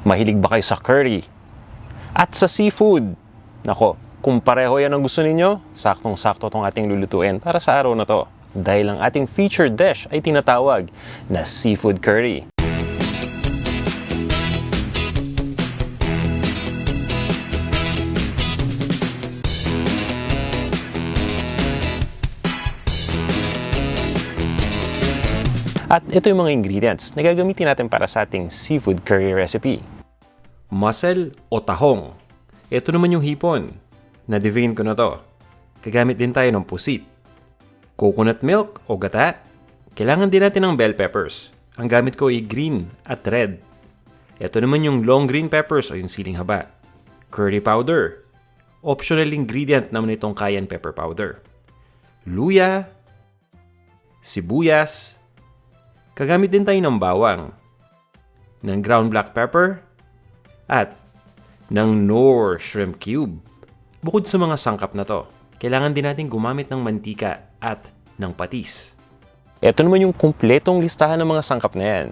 Mahilig ba kayo sa curry? At sa seafood? Nako, kung pareho yan ang gusto ninyo, saktong-sakto itong ating lulutuin para sa araw na to. Dahil ang ating featured dish ay tinatawag na seafood curry. At ito yung mga ingredients na gagamitin natin para sa ating seafood curry recipe. Mussel o tahong. Ito naman yung hipon. Na-devein ko na to. Gagamit din tayo ng pusit. Coconut milk o gata. Kailangan din natin ng bell peppers. Ang gamit ko ay green at red. Ito naman yung long green peppers o yung siling haba. Curry powder. Optional ingredient naman itong cayenne pepper powder. Luya. Sibuyas. Gagamit din tayo ng bawang, ng ground black pepper, at ng Knorr shrimp cube. Bukod sa mga sangkap na to, kailangan din natin gumamit ng mantika at ng patis. Ito naman yung kumpletong listahan ng mga sangkap na yan.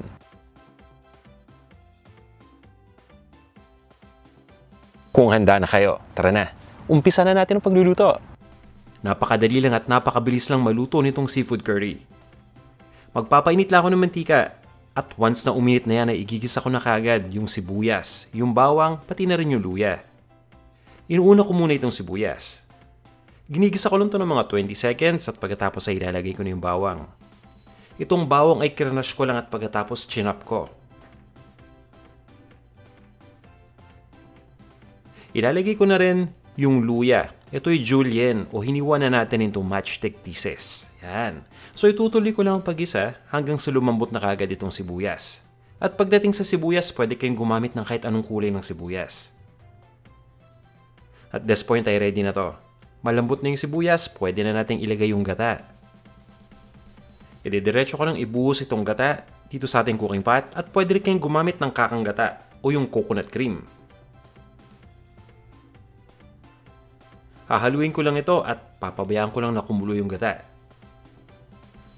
Kung handa na kayo, tara na, umpisa na natin ang pagluluto. Napakadali lang at napakabilis lang maluto nitong seafood curry. Magpapainit lang ako ng mantika at once na uminit na yan ay igigisa ko na kagad yung sibuyas, yung bawang, pati na rin yung luya. Inuuna ko muna itong sibuyas. Ginigisa ko lang ito ng mga 20 seconds at pagkatapos ay ilalagay ko na yung bawang. Itong bawang ay kranash ko lang at pagkatapos chinop ko. Ilalagay ko na rin yung luya. Ito ay julienne o hiniwa na natin into matchstick pieces. Yan. So itutuloy ko lang ang pag-isa hanggang sa lumambot na kagad itong sibuyas. At pagdating sa sibuyas, pwede kayong gumamit ng kahit anong kulay ng sibuyas. At this point ay ready na to. Malambot na yung sibuyas, pwede na nating ilagay yung gata. Idediretso ko lang ibuhos itong gata dito sa ating cooking pot at pwede rin kayong gumamit ng kakang gata o yung coconut cream. Hahaluin ko lang ito at papabayaan ko lang na kumulo yung gata.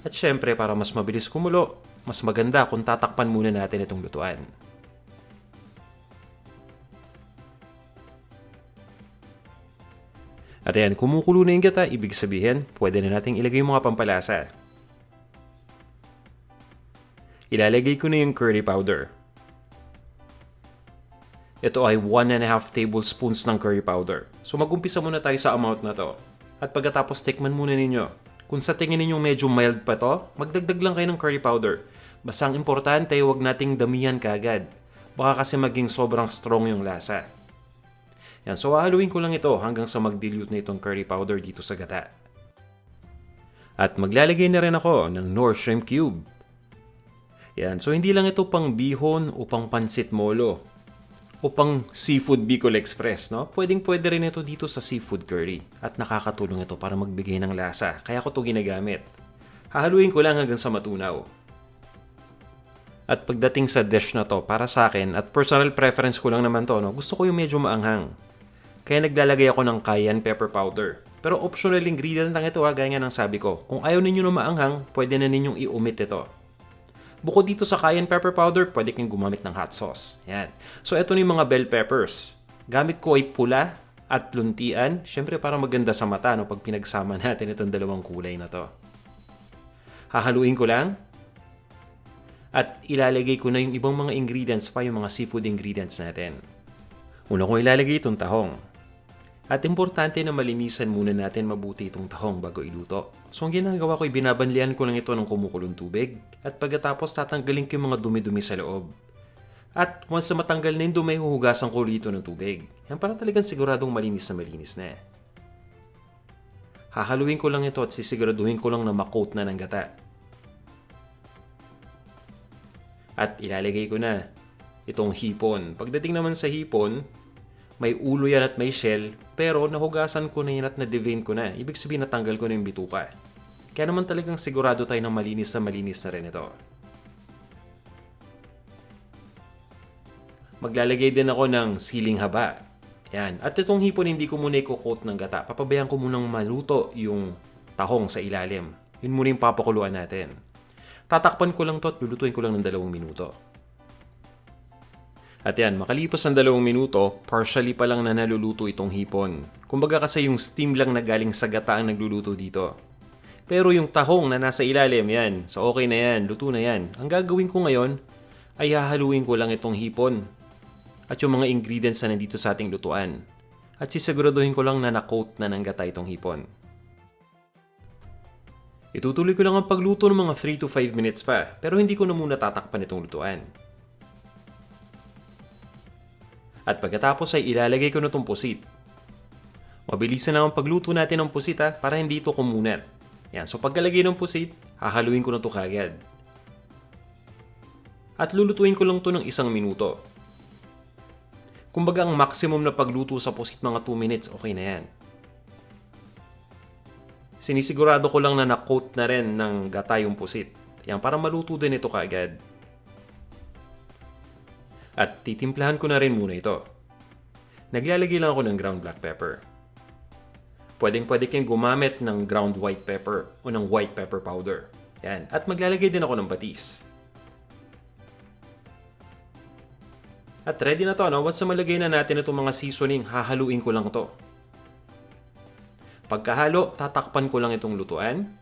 At syempre, para mas mabilis kumulo, mas maganda kung tatakpan muna natin itong lutuan. At ayan, kumukulo na yung gata, ibig sabihin, pwede na natin ilagay yung mga pampalasa. Ilalagay ko na yung curry powder. Ito ay 1.5 tablespoons ng curry powder. So mag-umpisa muna tayo sa amount na to. At pagkatapos tikman muna ninyo. Kung sa tingin ninyong medyo mild pa to, magdagdag lang kayo ng curry powder. Basta ang importante, huwag nating damihan kagad. Baka kasi maging sobrang strong yung lasa. Yan, so hahaluin ko lang ito hanggang sa mag-dilute na itong curry powder dito sa gata. At maglalagay na rin ako ng Knorr shrimp cube. Yan, so hindi lang ito pang bihon o pang pansit molo o pang seafood Bicol Express, no? Pwedeng-pwede rin ito dito sa seafood curry at nakakatulong ito para magbigay ng lasa. Kaya ko ito ginagamit. Hahaluin ko lang hanggang sa matunaw. At pagdating sa dish na to, para sa akin, at personal preference ko lang naman to, no? Gusto ko yung medyo maanghang. Kaya naglalagay ako ng cayenne pepper powder. Pero optional ingredient lang ito, gaya nga ng sabi ko. Kung ayaw ninyo na maanghang, pwede na ninyong i-omit ito. Bukod dito sa cayenne pepper powder, pwede kayong gumamit ng hot sauce. Yan. So, ito na yung mga bell peppers. Gamit ko ay pula at luntian. Siyempre, para maganda sa mata, no, pag pinagsama natin itong dalawang kulay na to. Hahaluin ko lang. At ilalagay ko na yung ibang mga ingredients pa, yung mga seafood ingredients natin. Una ko ilalagay itong tahong. At importante na malinisan muna natin mabuti itong tahong bago iluto. So ang ginagawa ko, binabanlian ko lang ito ng kumukulong tubig. At pagkatapos tatanggalin ko yung mga dumi-dumi sa loob. At once na matanggal na yung dumi, huhugasan ko ulit ito ng tubig. Yan, para talagang siguradong malinis na. Hahaluin ko lang ito at sisiguraduhin ko lang na makoat na ng gata. At ilalagay ko na itong hipon. Pagdating naman sa hipon, may ulo yan at may shell, pero nahugasan ko na yan at na-devein ko na. Ibig sabihin natanggal ko na yung bituka. Kaya naman talagang sigurado tayo ng malinis na rin ito. Maglalagay din ako ng siling haba. Yan. At itong hipon hindi ko muna i-coat ng gata. Papabayaan ko munang maluto yung tahong sa ilalim. Yun muna yung papakuluan natin. Tatakpan ko lang to at lulutuin ko lang ng 2 minuto. At yan, makalipas ng 2 minuto, partially pa lang na naluluto itong hipon. Kumbaga kasi yung steam lang na galing sa gata ang nagluluto dito. Pero yung tahong na nasa ilalim, yan. So okay na yan, luto na yan. Ang gagawin ko ngayon ay hahaluin ko lang itong hipon at yung mga ingredients na nandito sa ating lutuan. At sisiguraduhin ko lang na na-coat na ng gata itong hipon. Itutuloy ko lang ang pagluto ng mga 3 to 5 minutes pa, pero hindi ko na muna tatakpan itong lutuan. At pagkatapos ay ilalagay ko na itong pusit. Mabilisan lang ang pagluto natin ng pusit para hindi ito kumunat. Yan, so pagkalagay ng pusit, hahaluin ko na ito kagad. At lulutuin ko lang ito ng 1 minuto. Kumbaga ang maximum na pagluto sa pusit mga 2 minutes, okay na yan. Sinisigurado ko lang na na-coat na rin ng gata yung pusit. Yan, para maluto din ito kagad. At titimplahan ko na rin muna ito. Naglalagay lang ako ng ground black pepper. Pwede kayong gumamit ng ground white pepper o ng white pepper powder. Yan. At maglalagay din ako ng patis. At ready na to, no? Once na malagay na natin itong mga seasoning, hahaluin ko lang to. Pagkahalo, tatakpan ko lang itong lutuan.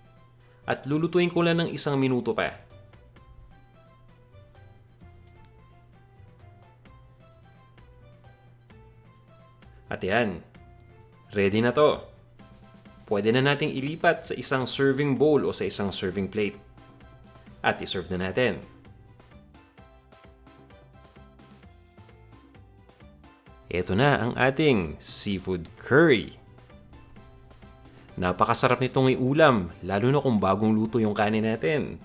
At lulutuin ko lang ng 1 minuto pa. At yan, ready na to. Pwede na nating ilipat sa isang serving bowl o sa isang serving plate. At iserve na natin. Ito na ang ating seafood curry. Napakasarap nitong iulam, lalo na kung bagong luto yung kanin natin.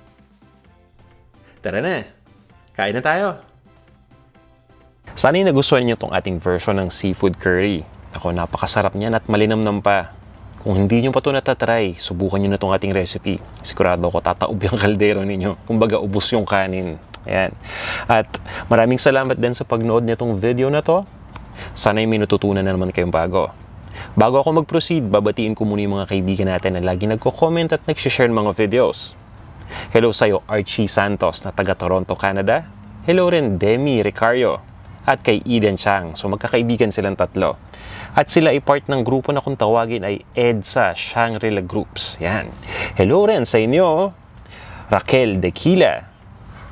Tara na, kain na tayo! Sana'y nagustuhan niyo itong ating version ng seafood curry. Ako, napakasarap niyan at malinamnam pa. Kung hindi niyo pa ito natatry, subukan niyo na itong ating recipe. Sigurado ako tataob yung kaldero ninyo. Kumbaga, ubos yung kanin. Ayan. At maraming salamat din sa pagnood nitong video na to. Sana'y may natutunan na naman kayong bago. Bago ako mag-proceed, babatiin ko muna yung mga kaibigan natin na lagi nagko-comment at nag-share ng mga videos. Hello sa'yo, Archie Santos na taga Toronto, Canada. Hello rin, Demi Ricario. At kay Eden Chang. So magkakaibigan silang tatlo. At sila ay part ng grupo na kung tawagin ay EDSA Shangri-La Groups. Yan. Hello rin sa inyo, Raquel Dequila.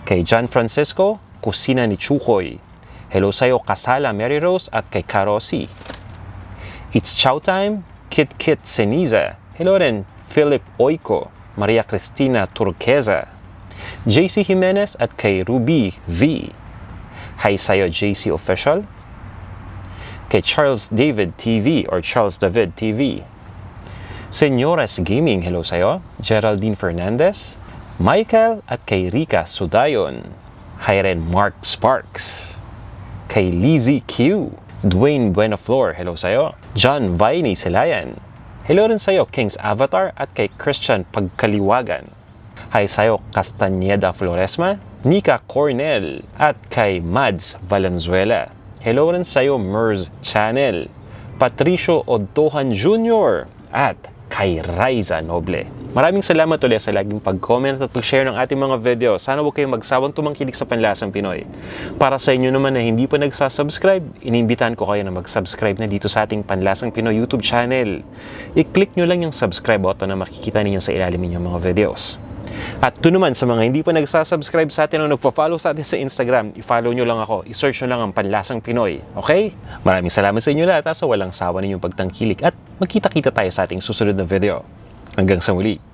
Kay John Francisco, Kusina ni Chukoy. Hello sa'yo, Kasala Mary Rose at kay Karosi. It's Chow Time, Kit Kit Ceniza. Hello rin, Philip Oiko, Maria Cristina Turqueza. JC Jimenez at kay Ruby V. Hi sa'yo, JC Official. Kay Charles David TV or Charles David TV. Senyores Gaming, hello sa'yo. Geraldine Fernandez. Michael at kay Rika Sudayon. Hi rin, Mark Sparks. Kay Lizzie Q. Dwayne Buenaflor, hello sa'yo. John Viney Silayan. Hello rin sa'yo, King's Avatar at kay Christian Pagkaliwagan. Hi sa'yo, Castañeda Floresma. Nika Cornell at kay Mads Valenzuela. Hello rin sa'yo, Mers Channel, Patricio Odtohan Jr. at kay Raiza Noble. Maraming salamat ulit sa laging pag-comment at pag-share ng ating mga video. Sana huwag kayong magsawang tumangkilik sa Panlasang Pinoy. Para sa inyo naman na hindi pa nagsasubscribe, inimbitahan ko kayo na mag-subscribe na dito sa ating Panlasang Pinoy YouTube channel. I-click nyo lang yung subscribe button na makikita ninyo sa ilalim ninyong mga videos. At doon naman sa mga hindi pa nagsasubscribe sa atin o nagpa-follow sa atin sa Instagram, i-follow nyo lang ako, i-search nyo lang ang Panlasang Pinoy. Okay? Maraming salamat sa inyo lahat sa walang sawa ninyong pagtangkilik at magkita-kita tayo sa ating susunod na video. Hanggang sa muli.